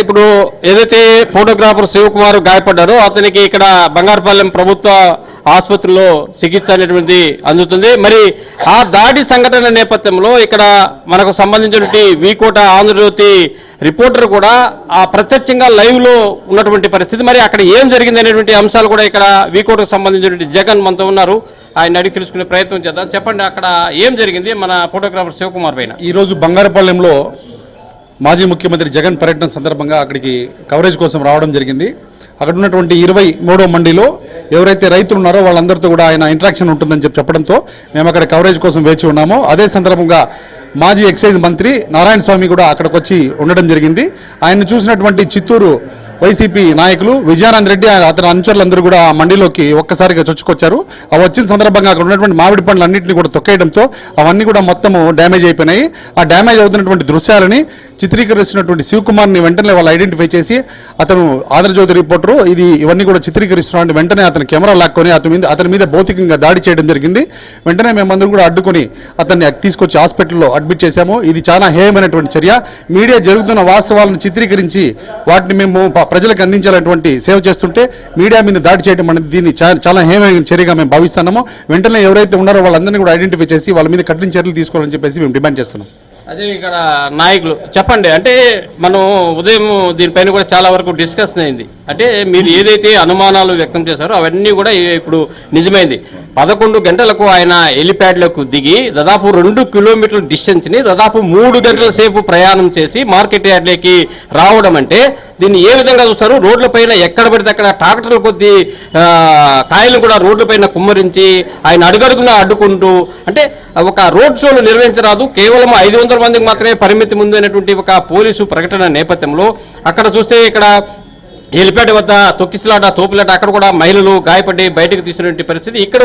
ఇప్పుడు ఏదైతే ఫోటోగ్రాఫర్ శివకుమార్ గాయపడ్డారో అతనికి ఇక్కడ బంగారుపాలెం ప్రభుత్వ ఆసుపత్రిలో చికిత్స అనేటువంటిది అందుతుంది. మరి ఆ దాడి సంఘటన నేపథ్యంలో ఇక్కడ మనకు సంబంధించినటువంటి వీకోట ఆంధ్రజ్యోతి రిపోర్టర్ కూడా ఆ ప్రత్యక్షంగా లైవ్ లో ఉన్నటువంటి పరిస్థితి. మరి అక్కడ ఏం జరిగింది అనేటువంటి అంశాలు కూడా ఇక్కడ వీకోటకు సంబంధించినటువంటి జగన్ మనతో ఉన్నారు. ఆయన అడిగి తెలుసుకునే ప్రయత్నం చేద్దాం. చెప్పండి, అక్కడ ఏం జరిగింది మన ఫోటోగ్రాఫర్ శివకుమార్ పైన? ఈరోజు బంగారుపాలెంలో మాజీ ముఖ్యమంత్రి జగన్ పర్యటన సందర్భంగా అక్కడికి కవరేజ్ కోసం రావడం జరిగింది. అక్కడ ఉన్నటువంటి 23వ మండలిలో ఎవరైతే రైతులు ఉన్నారో వాళ్ళందరితో కూడా ఆయన ఇంటరాక్షన్ ఉంటుందని చెప్పడంతో మేము అక్కడ కవరేజ్ కోసం వేచి ఉన్నాము. అదే సందర్భంగా మాజీ ఎక్సైజ్ మంత్రి నారాయణ స్వామి కూడా అక్కడికి వచ్చి ఉండడం జరిగింది. ఆయన్ని చూసినటువంటి చిత్తూరు వైసీపీ నాయకులు విజయానంద్ రెడ్డి అతని అనుచరులందరూ కూడా మండలిలోకి ఒక్కసారిగా చొచ్చుకొచ్చారు. ఆ వచ్చిన సందర్భంగా అక్కడ ఉన్నటువంటి మామిడి పండ్లన్నింటినీ కూడా తొక్కేయడంతో అవన్నీ కూడా మొత్తము డ్యామేజ్ అయిపోయినాయి. ఆ డ్యామేజ్ అవుతున్నటువంటి దృశ్యాలని చిత్రీకరిస్తున్నటువంటి శివకుమార్ని వెంటనే వాళ్ళు ఐడెంటిఫై చేసి అతను ఆంధ్రజ్యోతి రిపోర్టరు ఇవన్నీ కూడా చిత్రీకరిస్తున్న వెంటనే అతని కెమెరా లాక్కొని అతని మీద భౌతికంగా దాడి చేయడం జరిగింది. వెంటనే మేమందరూ కూడా అడ్డుకొని అతన్ని తీసుకొచ్చి హాస్పిటల్లో అడ్మిట్ చేశాము. ఇది చాలా హేయమైనటువంటి చర్య. మీడియా జరుగుతున్న వాస్తవాలను చిత్రీకరించి వాటిని మేము ప్రజలకు అందించాలన్నటువంటి సేవ చేస్తుంటే మీడియా మీద దాడి చేయడం అనేది దీన్ని చాలా హేమైన చర్యగా మేము భావిస్తున్నాము. వెంటనే ఎవరైతే ఉన్నారో వాళ్ళందరినీ కూడా ఐడెంటిఫై చేసి వాళ్ళ మీద కఠిన చర్యలు తీసుకోవాలని చెప్పేసి మేము డిమాండ్ చేస్తున్నాం. అదే ఇక్కడ నాయకులు చెప్పండి, అంటే మనం ఉదయం దీనిపైన కూడా చాలా వరకు డిస్కషన్ అయింది. అంటే మీరు ఏదైతే అనుమానాలు వ్యక్తం చేశారో అవన్నీ కూడా ఇప్పుడు నిజమైంది. 11 గంటలకు ఆయన హెలిప్యాడ్లకు దిగి దాదాపు 2 కిలోమీటర్ల డిస్టెన్స్ని దాదాపు 3 గంటల సేపు ప్రయాణం చేసి మార్కెట్ యార్డ్లోకి రావడం అంటే దీన్ని ఏ విధంగా చూస్తారు? రోడ్లపైన ఎక్కడ పడితే అక్కడ ట్రాక్టర్ల కొద్ది కాయలు కూడా రోడ్లపైన కుమ్మరించి ఆయన అడుగడుగున అడ్డుకుంటూ, అంటే ఒక రోడ్ షోలు నిర్వహించరాదు, కేవలం 500 మందికి మాత్రమే పరిమితి ముందు అనేటువంటి ఒక పోలీసు ప్రకటన నేపథ్యంలో అక్కడ చూస్తే ఇక్కడ హెలిప్యాడ్ వద్ద తొక్కిసలాట తోపులాట అక్కడ కూడా మహిళలు గాయపడి బయటకు తీసినటువంటి పరిస్థితి. ఇక్కడ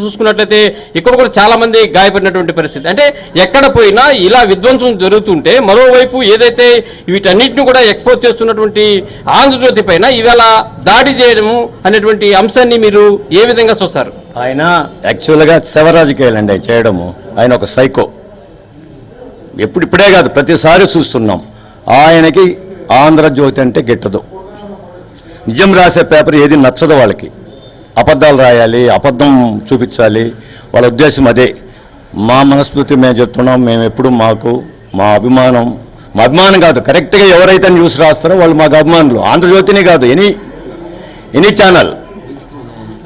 చూసుకున్నట్లయితే ఇక్కడ కూడా చాలా మంది గాయపడినటువంటి పరిస్థితి. అంటే ఎక్కడ పోయినా ఇలా విధ్వంసం జరుగుతుంటే మరోవైపు ఏదైతే వీటన్నిటిని కూడా ఎక్స్పోజ్ చేస్తున్నటువంటి ఆంధ్రజ్యోతి పైన ఇవాళ దాడి చేయడము అనేటువంటి అంశాన్ని మీరు ఏ విధంగా చూస్తారు? ఆయన యాక్చువల్గా శవరాజకీయాలండి ఆయన చేయడము. ఆయన ఒక సైకో. ఇప్పుడే కాదు ప్రతిసారి చూస్తున్నాం. ఆయనకి ఆంధ్రజ్యోతి అంటే గిట్టదు. నిజం రాసే పేపర్ ఏది నచ్చదు వాళ్ళకి. అబద్ధాలు రాయాలి, అబద్ధం చూపించాలి, వాళ్ళ ఉద్దేశం అదే. మా మనస్ఫూర్తి మేము చెప్తున్నాం. మేము ఎప్పుడు మా అభిమానం కాదు, కరెక్ట్గా ఎవరైతే న్యూస్ రాస్తారో వాళ్ళు మాకు అభిమానులు. ఆంధ్రజ్యోతిని కాదు, ఎనీ ఛానల్,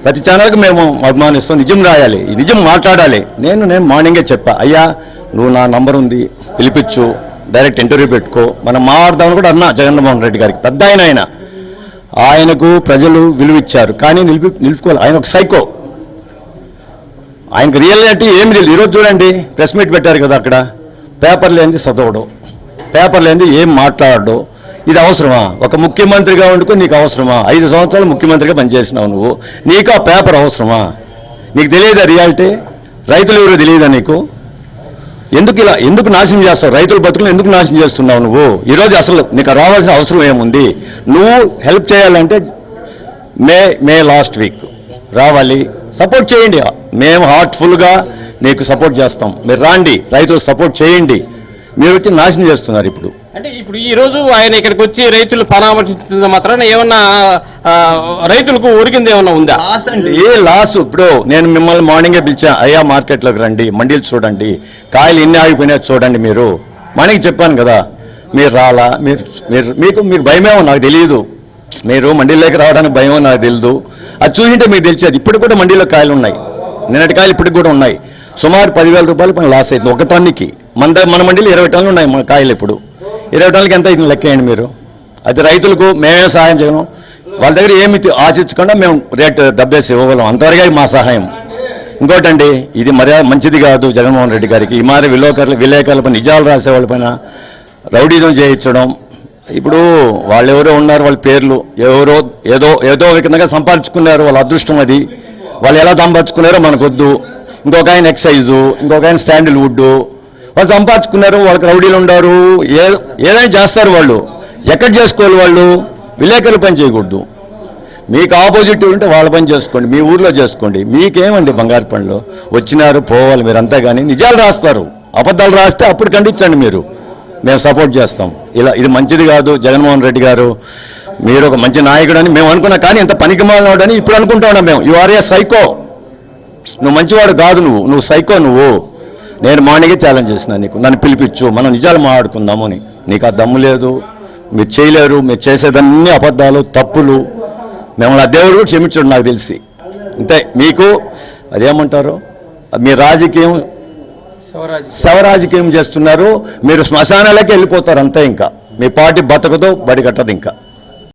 ప్రతి ఛానల్కి మేము అభిమానిస్తాం. నిజం రాయాలి, నిజం మాట్లాడాలి. నేను మార్నింగే చెప్పా, అయ్యా నువ్వు నా నంబర్ ఉంది, పిలిపించు, డైరెక్ట్ ఇంటర్వ్యూ పెట్టుకో, మనం మాట్లాడదామని కూడా అన్నా జగన్మోహన్ రెడ్డి గారికి. పెద్ద ఆయనకు ప్రజలు విలువిచ్చారు, కానీ నిలుపుకోవాలి. ఆయన ఒక సైకో. ఆయనకు రియాలిటీ ఏమి తెలియదు. ఈరోజు చూడండి, ప్రెస్ మీట్ పెట్టారు కదా, అక్కడ పేపర్ లేనిది చదవడం, పేపర్ లేనిది ఏం మాట్లాడడం. ఇది అవసరమా? ఒక ముఖ్యమంత్రిగా వండుకో, నీకు అవసరమా? 5 సంవత్సరాలు ముఖ్యమంత్రిగా పనిచేసినావు నువ్వు, నీకు ఆ పేపర్ అవసరమా? నీకు తెలియదా రియాలిటీ? రైతులు ఎవరో తెలియదా నీకు? ఎందుకు నాశనం చేస్తావు? రైతుల బతుకులు ఎందుకు నాశనం చేస్తున్నావు నువ్వు? ఈరోజు అసలు నీకు రావాల్సిన అవసరం ఏముంది? నువ్వు హెల్ప్ చేయాలంటే మే లాస్ట్ వీక్ రావాలి, సపోర్ట్ చేయండి. మేము హార్ట్ఫుల్గా నీకు సపోర్ట్ చేస్తాం. మీరు రాండి, రైతులు సపోర్ట్ చేయండి. మీరు వచ్చి నాశనం చేస్తున్నారు ఇప్పుడు. అంటే ఇప్పుడు ఈ రోజు ఆయన ఇక్కడికి వచ్చి రైతులు పరామర్శించిన మాత్రాన ఏమన్నా రైతులకు ఒరిగింది ఏమన్నా ఉందా? లాస్ అండి, లాస్. ఇప్పుడు నేను మిమ్మల్ని మార్నింగే పిలిచా, అయ్యా మార్కెట్లోకి రండి, మండీలు చూడండి, కాయలు ఎన్ని ఆగిపోయినాయో చూడండి. మీరు మార్నింగ్ చెప్పాను కదా, మీరు రాలా. మీకు భయమేమో నాకు తెలియదు. మీరు మండీలోకి రావడానికి భయమో నాకు తెలియదు. అది చూసింటే మీకు తెలిసేది. ఇప్పుడు కూడా మండీలో కాయలు ఉన్నాయి, నిన్నటి కాయలు ఇప్పటికి కూడా ఉన్నాయి. సుమారు 10,000 రూపాయలు పని లాస్ అవుతుంది ఒక టన్నుకి. మన మండీలో 20 టన్నులు ఉన్నాయి మన కాయలు. ఇప్పుడు 20 టన్నులకి ఎంత అవుతుంది లెక్కేయండి మీరు. అయితే రైతులకు మేమే సహాయం చేయను, వాళ్ళ దగ్గర ఏమి ఆశించకుండా మేము రేటు డబ్బేసి ఇవ్వగలం, అంతవరకే మా సహాయం. ఇంకోటండి, ఇది మంచిది కాదు జగన్మోహన్ రెడ్డి గారికి. ఈ మారి విలేకరులపై నిజాలు రాసేవాళ్ళ పైన రౌడీజం చేయించడం. ఇప్పుడు వాళ్ళు ఎవరో ఉన్నారు, వాళ్ళ పేర్లు ఎవరో ఏదో విధంగా సంపాదించుకున్నారు, వాళ్ళ అదృష్టం అది. వాళ్ళు ఎలా సంపాదించుకున్నారో మనకొద్దు. ఇంకొక ఆయన ఎక్సైజు, ఇంకొక ఆయన శాండిల్వుడ్, వాళ్ళు సంపాదించుకున్నారు. వాళ్ళకి రౌడీలు ఉన్నారు, ఏదైనా చేస్తారు వాళ్ళు. ఎక్కడ చేసుకోవాలి వాళ్ళు? విలేకరుల పని చేయకూడదు. మీకు ఆపోజిట్ ఉంటే వాళ్ళ పని చేసుకోండి, మీ ఊర్లో చేసుకోండి. మీకేమండి బంగారు పనులు? వచ్చినారు పోవాలి మీరంతా, కానీ నిజాలు రాస్తారు. అబద్ధాలు రాస్తే అప్పుడు ఖండించండి మీరు. మేము సపోర్ట్ చేస్తాం. ఇలా ఇది మంచిది కాదు. జగన్మోహన్ రెడ్డి గారు మీరు ఒక మంచి నాయకుడు అని మేము అనుకున్నాం, కానీ ఇంత పనికిమాలినోడని ఇప్పుడు అనుకుంటా ఉన్నాం మేము. You are a psycho. నువ్వు మంచివాడు కాదు, నువ్వు సైకో. నేను మార్నింగే ఛాలెంజ్ చేసిన నీకు, నన్ను పిలిపించు, మనం నిజాలు మాట్లాడుకుందాము అని. నీకు ఆ దమ్ము లేదు, మీరు చేయలేరు. మీరు చేసేదన్నీ అబద్ధాలు, తప్పులు. మిమ్మల్ని ఆ దేవుడు కూడా క్షమించడు నాకు తెలిసి. అంతే. మీకు అదేమంటారు, మీ రాజకీయం శవరాజకీయం చేస్తున్నారు. మీరు శ్మశానాలకి వెళ్ళిపోతారు అంతే. ఇంకా మీ పార్టీ బతకదు, బడి కట్టదు ఇంకా.